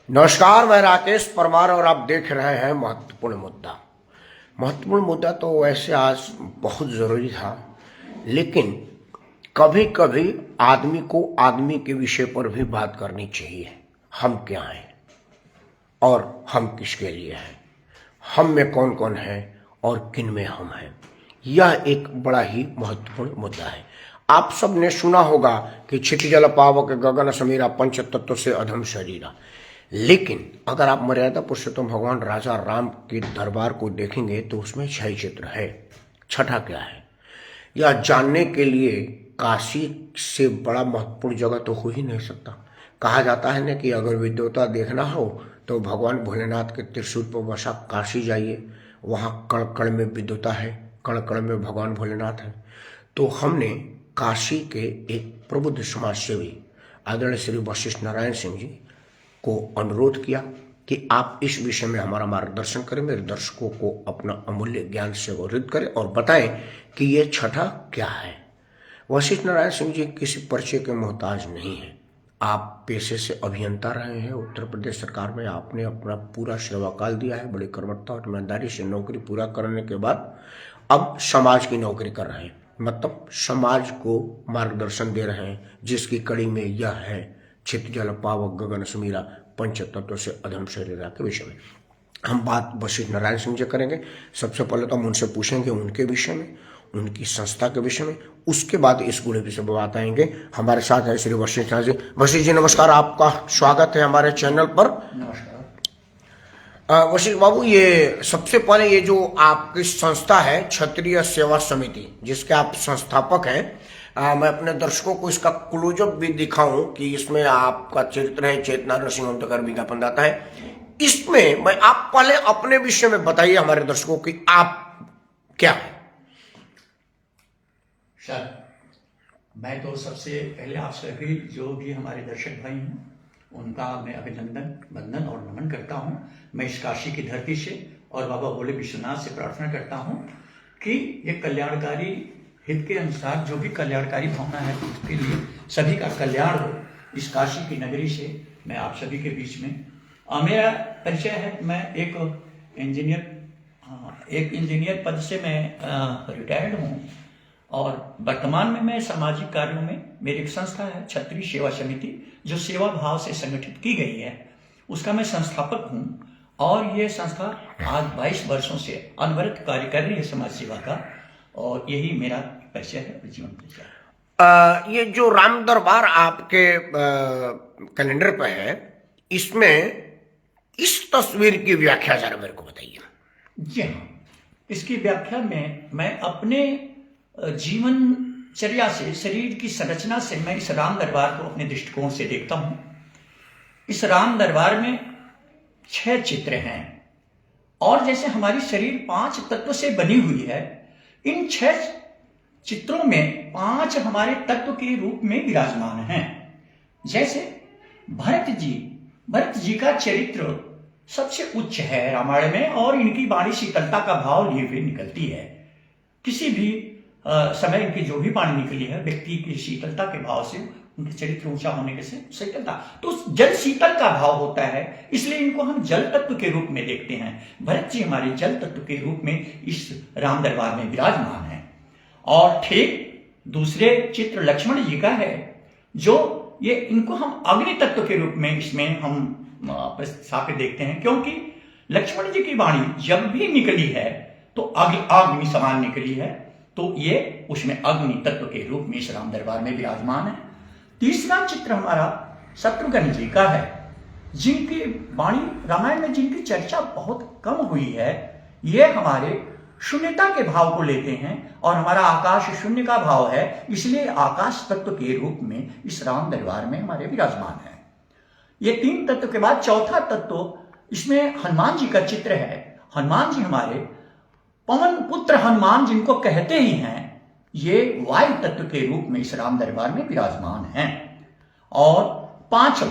नमस्कार, मैं राकेश परमार और आप देख रहे हैं महत्वपूर्ण मुद्दा। महत्वपूर्ण मुद्दा तो वैसे आज बहुत ज़रूरी था, लेकिन कभी कभी आदमी को आदमी के विषय पर भी बात करनी चाहिए। हम क्या हैं और हम किसके लिए हैं, हम में कौन कौन है और किन में हम हैं। यह एक बड़ा ही महत्वपूर्ण मुद्दा है। आप सब ने सुना होगा कि क्षितिजल पावक गगन समीरा पंच तत्व से अधम शरीरा। लेकिन अगर आप मर्यादा पुरुषोत्तम भगवान राजा राम के दरबार को देखेंगे तो उसमें 6 चित्र है। छठा क्या है यह जानने के लिए काशी से बड़ा महत्वपूर्ण जगह तो हो ही नहीं सकता। कहा जाता है ना कि अगर विद्वता देखना हो तो भगवान भोलेनाथ के त्रिशूल पर बसा काशी जाइए, वहाँ कण कण में विद्वता है, कण कण में भगवान भोलेनाथ है। तो हमने काशी के एक प्रबुद्ध समाज सेवी आदरणीय श्री वशिष्ठ नारायण सिंह जी को अनुरोध किया कि आप इस विषय में हमारा मार्गदर्शन करें, मेरे दर्शकों को अपना अमूल्य ज्ञान से अवरुद्ध करें और बताएं कि ये छठा क्या है। वशिष्ठ नारायण सिंह जी किसी परिचय के मोहताज नहीं है। आप पेशे से अभियंता रहे हैं, उत्तर प्रदेश सरकार में आपने अपना पूरा सेवाकाल दिया है, बड़ी कर्मठता और ईमानदारी से नौकरी पूरा करने के बाद अब समाज की नौकरी कर रहे हैं, मतलब समाज को मार्गदर्शन दे रहे हैं, जिसकी कड़ी में यह है क्षितिजल पावक गगन समीरा पंच तत्व से अधम शरीरा के विषय में हम बात वशिष्ठ नारायण सिंह जी करेंगे। सबसे पहले तो हम उनसे पूछेंगे उनके विषय में, उनकी संस्था के विषय में, उसके बाद इस गुणे विषय में बात आएंगे। हमारे साथ है श्री वशिष्ठ नारायण जी। वशिष्ठ जी नमस्कार, आपका स्वागत है हमारे चैनल पर। नमस्कार। वशिष्ठ बाबू, ये सबसे पहले ये जो आपकी संस्था है क्षत्रिय सेवा समिति, जिसके आप संस्थापक हैं, मैं अपने दर्शकों को इसका क्लोजअप भी दिखाऊं कि इसमें आपका चरित्र है चेतना नरसिंह कर विज्ञापन दाता है। इसमें मैं आप पहले अपने विषय में बताइए हमारे दर्शकों की आप क्या है। सर, मैं तो सबसे पहले आप सभी जो भी हमारे दर्शक भाई हैं उनका मैं अभिनंदन वंदन और नमन करता हूं। मैं इस काशी की धरती से और बाबा भोले विश्वनाथ से प्रार्थना करता हूं कि ये कल्याणकारी हित के अनुसार जो भी कल्याणकारी भावना है उसके लिए सभी का कल्याण हो। इस काशी की नगरी से मैं आप सभी के बीच में मेरा परिचय है। मैं एक इंजीनियर पद से मैं रिटायर्ड हूँ और वर्तमान में मैं सामाजिक कार्यों में मेरी एक संस्था है क्षत्रिय सेवा समिति, जो सेवा भाव से संगठित की गई है, उसका मैं संस्थापक हूँ। और ये संस्था आज 22 वर्षों से अनवरत कार्य कर रही है समाज सेवा का, और यही मेरा परिचय है, जीवन परिचय। ये जो राम दरबार आपके कैलेंडर पे है, इसमें इस तस्वीर की व्याख्या जरा मेरे को बताइए। जी हाँ, इसकी व्याख्या में मैं अपने जीवनचर्या से, शरीर की संरचना से मैं इस राम दरबार को अपने दृष्टिकोण से देखता हूं। इस राम दरबार में 6 चित्र हैं और जैसे हमारी शरीर 5 तत्व से बनी हुई है, इन 6 चित्रों में 5 हमारे तत्व के रूप में विराजमान हैं। जैसे भरत जी का चरित्र सबसे उच्च है रामायण में, और इनकी वाणी शीतलता का भाव लिए हुए निकलती है। किसी भी समय इनकी जो भी वाणी निकली है, व्यक्ति की शीतलता के भाव से, उनके चरित्र ऊंचा होने के से शीतलता, तो जल शीतल का भाव होता है, इसलिए इनको हम जल तत्व के रूप में देखते हैं। भरत जी हमारे जल तत्व के रूप में इस राम दरबार में विराजमान है। और ठीक दूसरे चित्र लक्ष्मण जी का है, जो ये इनको हम अग्नि तत्व के रूप में इसमें हम स्थापित देखते हैं, क्योंकि लक्ष्मण जी की वाणी जब भी निकली है तो अग्नि समान निकली है, तो ये उसमें अग्नि तत्व के रूप में इस राम दरबार में विराजमान है। तीसरा चित्र हमारा शत्रुघ्न जी का है, जिनकी वाणी रामायण में जिनकी चर्चा बहुत कम हुई है। ये हमारे शून्यता के भाव को लेते हैं और हमारा आकाश शून्य का भाव है, इसलिए आकाश तत्व के रूप में इस राम दरबार में हमारे विराजमान है। ये 3 तत्व के बाद चौथा तत्व, इसमें हनुमान जी का चित्र है। हनुमान जी हमारे पवन पुत्र हनुमान जिनको कहते ही हैं, ये वायु तत्व के रूप में इस राम दरबार में विराजमान हैं। और 5वां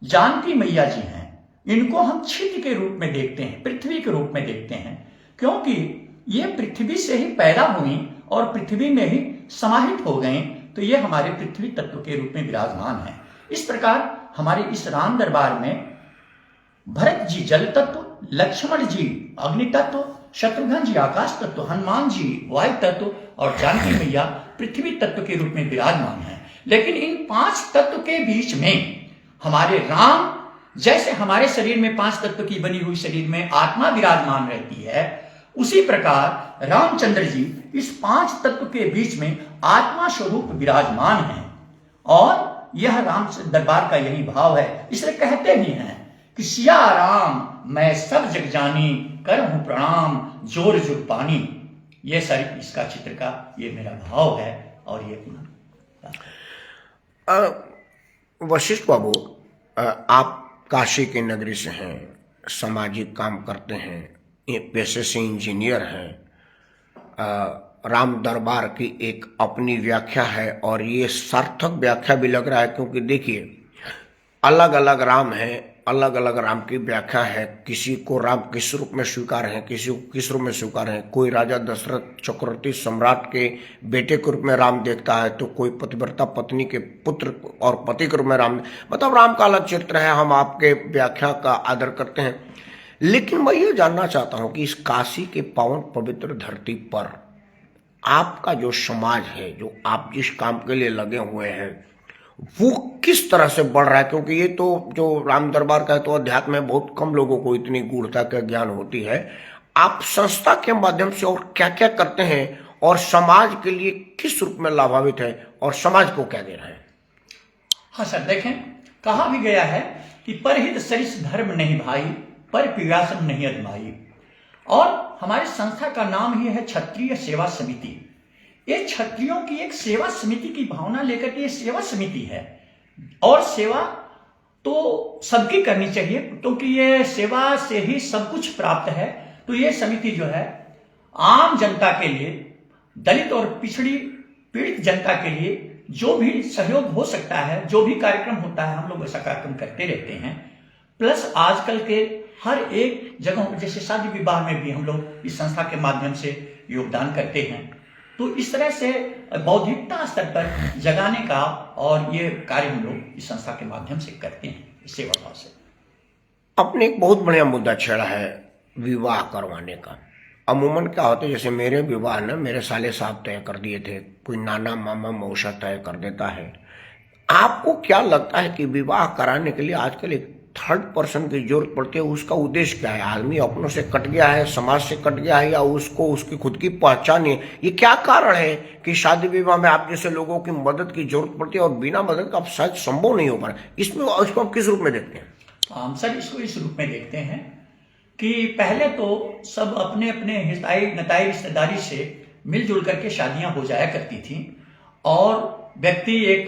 जानकी मैया जी हैं, इनको हम क्षिति के रूप में देखते हैं, पृथ्वी के रूप में देखते हैं, क्योंकि ये पृथ्वी से ही पैदा हुई और पृथ्वी में ही समाहित हो गई, तो ये हमारे पृथ्वी तत्व के रूप में विराजमान है। इस प्रकार हमारे इस राम दरबार में भरत जी जल तत्व, लक्ष्मण जी अग्नि तत्व, शत्रुघ्न जी आकाश तत्व, हनुमान जी वायु तत्व और जानकी मैया पृथ्वी तत्व के रूप में विराजमान है। लेकिन इन 5 तत्व के बीच में हमारे राम, जैसे हमारे शरीर में 5 तत्व की बनी हुई शरीर में आत्मा विराजमान रहती है, उसी प्रकार रामचंद्र जी इस 5 तत्व के बीच में आत्मा स्वरूप विराजमान है। और यह राम दरबार का यही भाव है। इसलिए कहते भी हैं कि सिया राम मैं सब जग जानी, करहूं प्रणाम जोर जुग पानी। ये सारी इसका चित्र का ये मेरा भाव है। और ये वशिष्ठ बाबू, आप काशी की नगरी से हैं, सामाजिक काम करते हैं, ये पेशे से इंजीनियर हैं। राम दरबार की एक अपनी व्याख्या है और ये सार्थक व्याख्या भी लग रहा है, क्योंकि देखिए अलग अलग राम है, अलग अलग राम की व्याख्या है। किसी को राम किस रूप में स्वीकार है, किसी को किस रूप में स्वीकार है। कोई राजा दशरथ चक्रवर्ती सम्राट के बेटे के रूप में राम देखता है, तो कोई पतिव्रता पत्नी के पुत्र और पति के रूप में राम, मतलब राम का अलग चित्र है। हम आपके व्याख्या का आदर करते हैं, लेकिन मैं ये जानना चाहता हूं कि इस काशी के पावन पवित्र धरती पर आपका जो समाज है, जो आप जिस काम के लिए लगे हुए हैं, वो किस तरह से बढ़ रहा है? क्योंकि ये तो जो राम दरबार का है तो अध्यात्म में बहुत कम लोगों को इतनी गूढ़ता का ज्ञान होती है। आप संस्था के माध्यम से और क्या क्या करते हैं और समाज के लिए किस रूप में लाभान्वित है और समाज को क्या दे रहे हैं? हाँ सर, देखें, कहा भी गया है कि परहित सरिस धर्म नहीं भाई, पर पियासम नहीं अजमाई। और हमारी संस्था का नाम ही है क्षत्रिय सेवा समिति। ये क्षत्रियों की एक सेवा समिति की भावना लेकर के ये सेवा समिति है। और सेवा तो सबकी करनी चाहिए, क्योंकि ये सेवा से ही सब कुछ प्राप्त है। तो ये समिति जो है आम जनता के लिए, दलित और पिछड़ी पीड़ित जनता के लिए जो भी सहयोग हो सकता है, जो भी कार्यक्रम होता है, हम लोग ऐसा कार्यक्रम करते रहते हैं। प्लस आजकल के हर एक जगहों पर, जैसे शादी विवाह में भी हम लोग इस संस्था के माध्यम से योगदान करते हैं। तो इस तरह से बौद्धिकता स्तर पर जगाने का और ये कार्य हम लोग इस संस्था के माध्यम से करते हैं, सेवा भाव से। आपने एक बहुत बढ़िया मुद्दा छेड़ा है, विवाह करवाने का। अमूमन क्या होता है, जैसे मेरे विवाह ना मेरे साले साहब तय कर दिए थे, कोई नाना मामा मौसा तय कर देता है। आपको क्या लगता है कि विवाह कराने के लिए आजकल एक थर्ड पर्सन की जरूरत पड़ती है? उसका उद्देश्य क्या है? आदमी अपनों से कट गया है, समाज से कट गया है, या उसको उसकी खुद की पहचान है? ये क्या कारण है कि शादी विवाह में आप जैसे लोगों की मदद की जरूरत पड़ती है और बिना मदद का शायद संभव नहीं हो पा रहा? इसमें इसको आप किस रूप में देखते हैं? हम सर इसको इस रूप में देखते हैं कि पहले तो सब अपने अपने हिताई नताई रिश्तेदारी से मिलजुल करके शादियां हो जाया करती थी, और व्यक्ति एक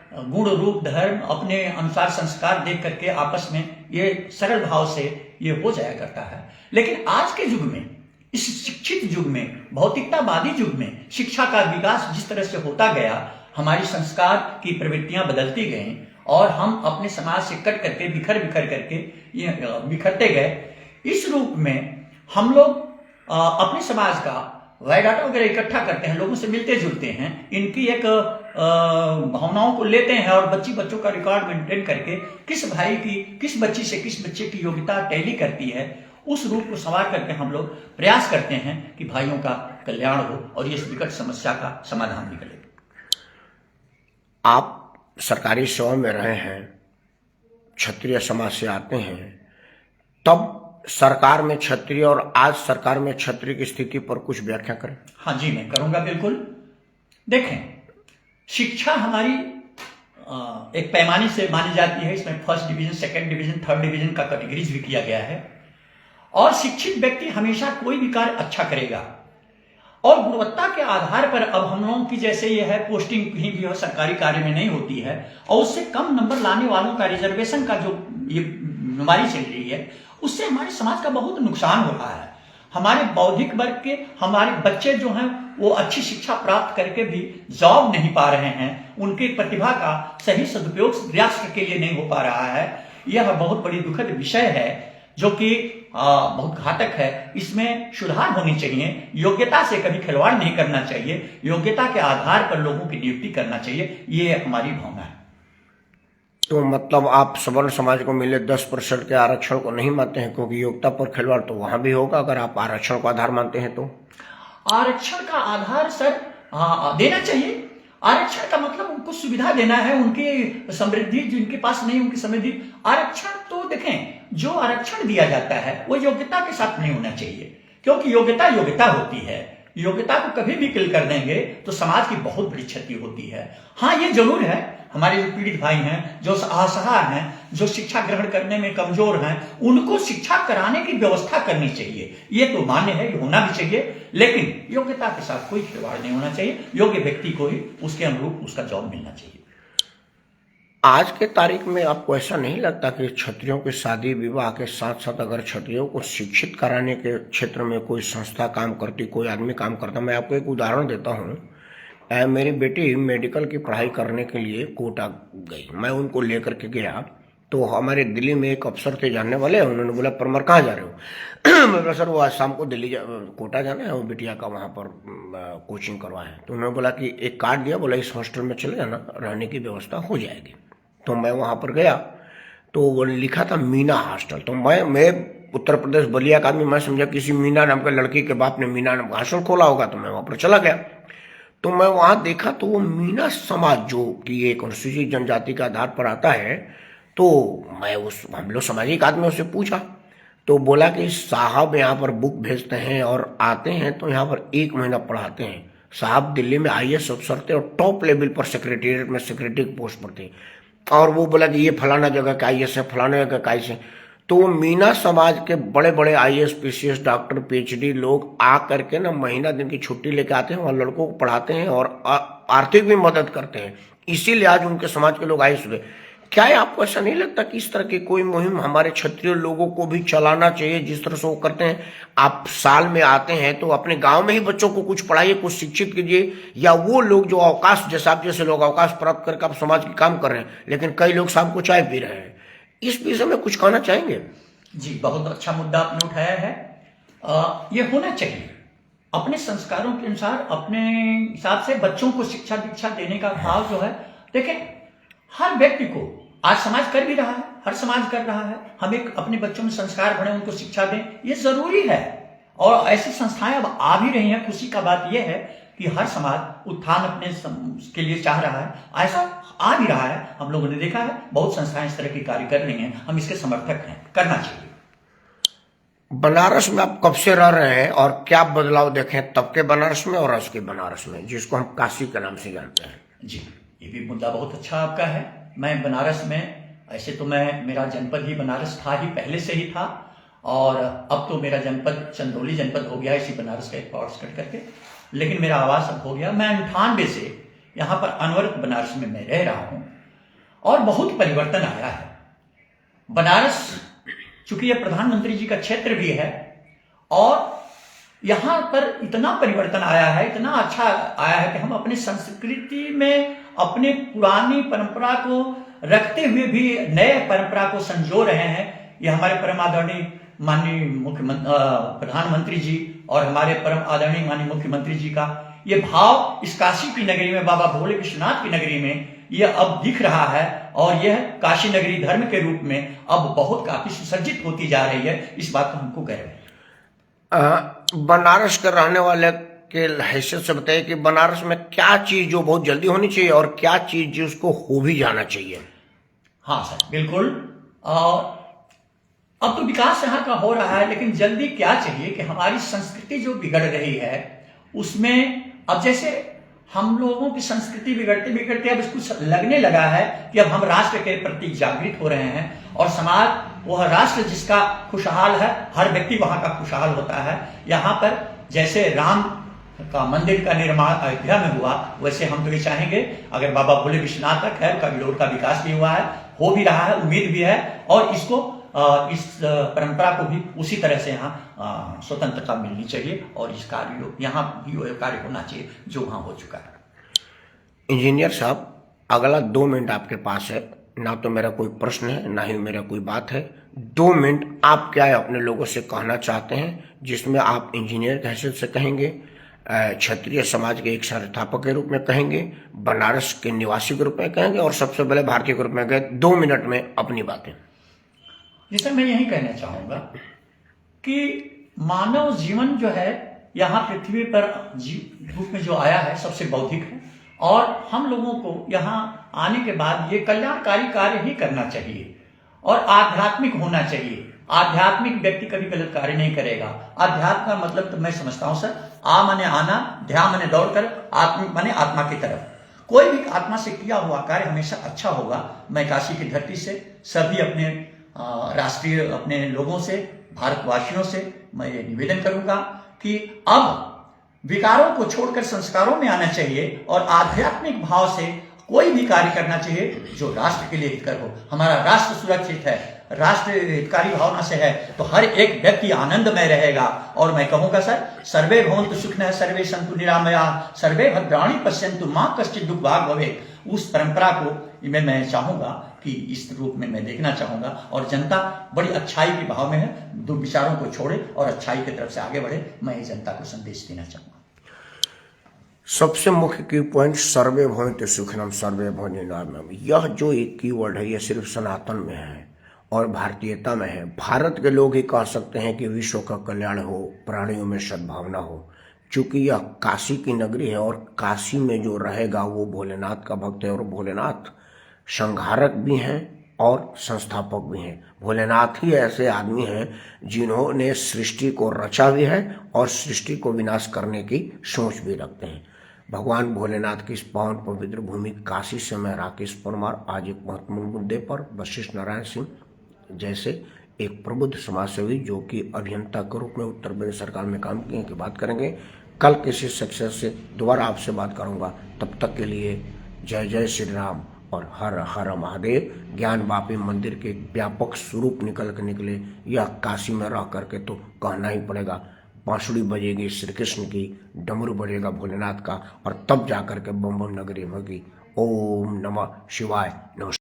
गुण रूप धर्म अपने अनुसार संस्कार देख करके आपस में ये सरल भाव से ये हो जाया करता है। लेकिन आज के युग में, इस शिक्षित युग में, भौतिकतावादी युग में, शिक्षा का विकास जिस तरह से होता गया, हमारी संस्कार की प्रवृत्तियां बदलती गई और हम अपने समाज से कट करके बिखर करके ये बिखरते गए। इस रूप में हम लोग अपने समाज का बायोडाटा वगैरह इकट्ठा करते हैं, लोगों से मिलते जुलते हैं, इनकी एक भावनाओं को लेते हैं और बच्चों का रिकॉर्ड मेंटेन करके किस भाई की किस बच्ची से किस बच्चे की योग्यता टैली करती है, उस रूप को सवार करके हम लोग प्रयास करते हैं कि भाइयों का कल्याण हो और इस विकट समस्या का समाधान निकले। आप सरकारी सेवा में रहे हैं, क्षत्रिय समाज से आते हैं, तब सरकार में क्षत्रिय और आज सरकार में क्षत्रिय की स्थिति पर कुछ व्याख्या करें। हाँ जी, मैं करूंगा, बिल्कुल। देखें, शिक्षा हमारी एक पैमाने से मानी जाती है। इसमें first division, second division, third division का कैटेगरीज भी किया गया है। और शिक्षित व्यक्ति हमेशा कोई भी कार्य अच्छा करेगा और गुणवत्ता के आधार पर, अब हम लोगों की जैसे ये है पोस्टिंग कहीं भी हो सरकारी कार्य में नहीं होती है, और उससे कम नंबर लाने वालों का रिजर्वेशन का जो ये बीमारी चल रही है, उससे हमारे समाज का बहुत नुकसान हो रहा है। हमारे बौद्धिक वर्ग के हमारे बच्चे जो हैं वो अच्छी शिक्षा प्राप्त करके भी जॉब नहीं पा रहे हैं, उनके प्रतिभा का सही सदुपयोग राष्ट्र के लिए नहीं हो पा रहा है। यह बहुत बड़ी दुखद विषय है जो कि बहुत घातक है। इसमें सुधार होनी चाहिए। योग्यता से कभी खिलवाड़ नहीं करना चाहिए, योग्यता के आधार पर लोगों की नियुक्ति करना चाहिए, ये हमारी भावना है। तो मतलब आप सवर्ण समाज को मिले 10% के आरक्षण को नहीं मानते हैं, क्योंकि योग्यता पर खिलवाड़ तो वहां भी होगा अगर आप आरक्षण को आधार मानते हैं तो। आरक्षण का आधार सर देना चाहिए। आरक्षण का मतलब उनको सुविधा देना है, उनकी समृद्धि जिनके पास नहीं उनकी समृद्धि। आरक्षण तो देखें, जो आरक्षण दिया जाता है वो योग्यता के साथ नहीं होना चाहिए, क्योंकि योग्यता योग्यता होती है। योग्यता को कभी भी किल कर देंगे तो समाज की बहुत बड़ी क्षति होती है। हाँ, ये जरूर है, हमारे जो पीड़ित भाई हैं, जो असहाय हैं, जो शिक्षा ग्रहण करने में कमजोर हैं, उनको शिक्षा कराने की व्यवस्था करनी चाहिए। ये तो मान्य है, ये होना भी चाहिए, लेकिन योग्यता के साथ कोई खिलवाड़ नहीं होना चाहिए। योग्य व्यक्ति को ही उसके अनुरूप उसका जॉब मिलना चाहिए। आज के तारीख में आपको ऐसा नहीं लगता कि क्षत्रियों की शादी विवाह के साथ साथ अगर क्षत्रियों को शिक्षित कराने के क्षेत्र में कोई संस्था काम करती, कोई आदमी काम करता? मैं आपको एक उदाहरण देता हूँ। मेरी बेटी मेडिकल की पढ़ाई करने के लिए कोटा गई, मैं उनको लेकर के गया तो हमारे दिल्ली में एक अफसर थे जानने वाले, उन्होंने बोला परमार कहाँ जा रहे हो? मैं बोला सर वो आज शाम को कोटा जाना है, वो बिटिया का वहाँ पर कोचिंग करवाए। तो उन्होंने बोला कि एक कार्ड दिया, बोला इस हॉस्टल में चले जाना, रहने की व्यवस्था हो जाएगी। तो मैं वहाँ पर गया तो वो लिखा था मीना हॉस्टल। तो मैं उत्तर प्रदेश बलिया का आदमी, मैं समझा किसी मीना नाम के लड़की के बाप ने मीना नाम का हॉस्टल खोला होगा, तो मैं वहाँ पर चला गया। तो मैं वहाँ देखा तो वो मीना समाज जो कि एक अनुसूचित जनजाति के आधार पर आता है, तो मैं हम लोग सामाजिक आदमी उससे पूछा तो बोला कि साहब यहाँ पर बुक भेजते हैं और आते हैं तो यहाँ पर 1 महीना पढ़ाते हैं। साहब दिल्ली में IAS अफसर थे और टॉप लेवल पर सेक्रेटेरिएट में सेक्रेटरी पोस्ट पर थे, और वो बोला कि ये फलाना जगह का IAS है, फलाना जगह का IAS है। तो मीना समाज के बड़े बड़े IAS PCS डॉक्टर PhD लोग आ करके ना महीना दिन की छुट्टी लेके आते हैं और लड़कों को पढ़ाते हैं और आर्थिक भी मदद करते हैं। इसीलिए आज उनके समाज के लोग IAS हुए। क्या है, आपको ऐसा नहीं लगता कि इस तरह की कोई मुहिम हमारे क्षत्रिय लोगों को भी चलाना चाहिए, जिस तरह से वो करते हैं? आप साल में आते हैं तो अपने गांव में ही बच्चों को कुछ पढ़ाइए, कुछ शिक्षित कीजिए, या वो लोग जो अवकाश, जैसे आप जैसे लोग अवकाश प्राप्त करके आप समाज के काम कर रहे हैं, लेकिन कई लोग शाम को चाय पी रहे हैं, इस विषय में कुछ कहना चाहेंगे? जी, बहुत अच्छा मुद्दा आपने उठाया है। ये होना चाहिए अपने संस्कारों के अनुसार, अपने हिसाब से बच्चों को शिक्षा दीक्षा देने का भाव जो है। देखें, हर व्यक्ति को आज समाज कर भी रहा है, हर समाज कर रहा है। हम एक अपने बच्चों में संस्कार भरें, उनको शिक्षा दें, ये जरूरी है। और ऐसी संस्थाएं अब आ भी रही हैं। खुशी का बात यह है कि हर समाज उत्थान अपने के लिए चाह रहा है, ऐसा आ भी रहा है। हम लोगों ने देखा है बहुत संस्थाएं इस तरह की कार्य कर रही हैं, हम इसके समर्थक हैं, करना चाहिए। बनारस में आप कब से रह रहे हैं और क्या बदलाव देखें तब के बनारस में और आज के बनारस में, जिसको हम काशी के नाम से जानते हैं? जी, ये भी मुद्दा बहुत अच्छा आपका है। मैं बनारस में, ऐसे तो मेरा जनपद ही बनारस था ही, पहले से ही था, और अब तो मेरा जनपद चंदौली जनपद हो गया इसी बनारस का एक पार्ट्स कट करके, लेकिन मेरा आवास अब हो गया। मैं 98 से यहाँ पर अनवरत बनारस में मैं रह रहा हूँ और बहुत परिवर्तन आया है। बनारस चूंकि यह प्रधानमंत्री जी का क्षेत्र भी है और यहाँ पर इतना परिवर्तन आया है, इतना अच्छा आया है कि हम अपने संस्कृति में अपने पुरानी परंपरा को रखते हुए भी नए परंपरा को संजो रहे हैं। ये हमारे परम आदरणीय माननीय प्रधानमंत्री जी और हमारे परम आदरणीय माननीय मुख्यमंत्री जी का ये भाव इस काशी की नगरी में, बाबा भोले विश्वनाथ की नगरी में ये अब दिख रहा है, और यह काशी नगरी धर्म के रूप में अब बहुत काफी सुसज्जित होती जा रही है। इस बात का हमको गर्व है। बनारस के रहने वाले के हैसियत से बताइए कि बनारस में क्या चीज जो बहुत जल्दी होनी चाहिए और क्या चीज जिसको हो भी जाना चाहिए? हाँ सर, बिल्कुल। अब तो विकास यहाँ का हो रहा है, लेकिन जल्दी क्या चाहिए कि हमारी संस्कृति जो बिगड़ रही है उसमें, अब जैसे हम लोगों की संस्कृति बिगड़ते बिगड़ते अब इसको लगने लगा है कि अब हम राष्ट्र के प्रति जागृत हो रहे हैं, और समाज वह राष्ट्र जिसका खुशहाल है, हर व्यक्ति वहां का खुशहाल होता है। यहाँ पर जैसे राम का मंदिर का निर्माण अयोध्या में हुआ, वैसे हम तो ये चाहेंगे अगर बाबा भोले विश्वनाथ तक है, का विकास भी हुआ है, हो भी रहा है, उम्मीद भी है, और इसको इस परंपरा को भी उसी तरह से यहाँ स्वतंत्रता मिलनी चाहिए, और इस कार्य यहाँ भी कार्य होना चाहिए जो वहाँ हो चुका है। इंजीनियर साहब, अगला 2 मिनट आपके पास है। ना तो मेरा कोई प्रश्न है, ना ही मेरा कोई बात है। 2 मिनट आप क्या अपने लोगों से कहना चाहते हैं जिसमें आप इंजीनियर की हैसियत से कहेंगे, क्षत्रिय समाज के एक संस्थापक के रूप में कहेंगे, बनारस के निवासी के रूप में कहेंगे और सबसे पहले भारतीय के रूप में कहेंगे। 2 मिनट में अपनी बातें। जैसे मैं यही कहना चाहूंगा कि मानव जीवन जो है यहाँ पृथ्वी पर रूप में जो आया है सबसे बौद्धिक है, और हम लोगों को यहाँ आने के बाद ये कल्याणकारी कार्य ही करना चाहिए और आध्यात्मिक होना चाहिए। आध्यात्मिक व्यक्ति कभी गलत कार्य नहीं करेगा। अध्यात्म का मतलब तो मैं समझता हूं सर, आ माने आना, ध्यान माने दौड़कर, आत्मिक माने आत्मा की तरफ। कोई भी आत्मा से किया हुआ कार्य हमेशा अच्छा होगा। मैं काशी की धरती से सभी अपने राष्ट्रीय अपने लोगों से, भारतवासियों से मैं ये निवेदन करूंगा कि अब विकारों को छोड़कर संस्कारों में आना चाहिए और आध्यात्मिक भाव से कोई भी कार्य करना चाहिए जो राष्ट्र के लिए हितकर हो। हमारा राष्ट्र सुरक्षित है, राष्ट्र हितकारी भावना से है तो हर एक व्यक्ति आनंदमय रहेगा। और मैं कहूंगा सर, सर्वे भवन्तु सुखिनः, सर्वे सन्तु निरामयाः, सर्वे भद्राणि पश्यन्तु मा कश्चित् दुःख भाग् भवेत्। उस परंपरा को मैं चाहूंगा कि इस रूप में मैं देखना चाहूंगा और जनता बड़ी अच्छाई के भाव में है, दुर्विचारों को छोड़े और अच्छाई की तरफ से आगे बढ़े। मैं जनता को संदेश देना चाहूंगा। सबसे मुख्य की पॉइंट सर्वे भवन्तु सुखिनः सर्वे भवन्तु निरामयाः। यह जो एक कीवर्ड है, यह सिर्फ सनातन में है और भारतीयता में है। भारत के लोग ही कह सकते हैं कि विश्व का कल्याण हो, प्राणियों में सद्भावना हो। चूंकि यह काशी की नगरी है और काशी में जो रहेगा वो भोलेनाथ का भक्त है और भोलेनाथ संहारक भी हैं और संस्थापक भी हैं। भोलेनाथ ही ऐसे आदमी हैं जिन्होंने सृष्टि को रचा भी है और सृष्टि को विनाश करने की सोच भी रखते हैं। भगवान भोलेनाथ की इस पावन पवित्र भूमि काशी से मैं राकेश परमार आज एक महत्वपूर्ण मुद्दे पर वशिष्ठ नारायण सिंह जैसे एक प्रबुद्ध समाजसेवी जो कि अभियंता के रूप में उत्तर प्रदेश सरकार में काम किए की बात करेंगे। कल किसी सक्सेस से दोबारा आपसे बात करूंगा। तब तक के लिए जय जय श्री राम और हर हर महादेव। ज्ञान वापी मंदिर के व्यापक स्वरूप निकल के निकले, यह काशी में रह करके तो कहना ही पड़ेगा। बांसुरी बजेगी श्री कृष्ण की, डमरू बजेगा भोलेनाथ का और तब जाकर के बम बम नगरी होगी। ओम नमः शिवाय। नमस्कार।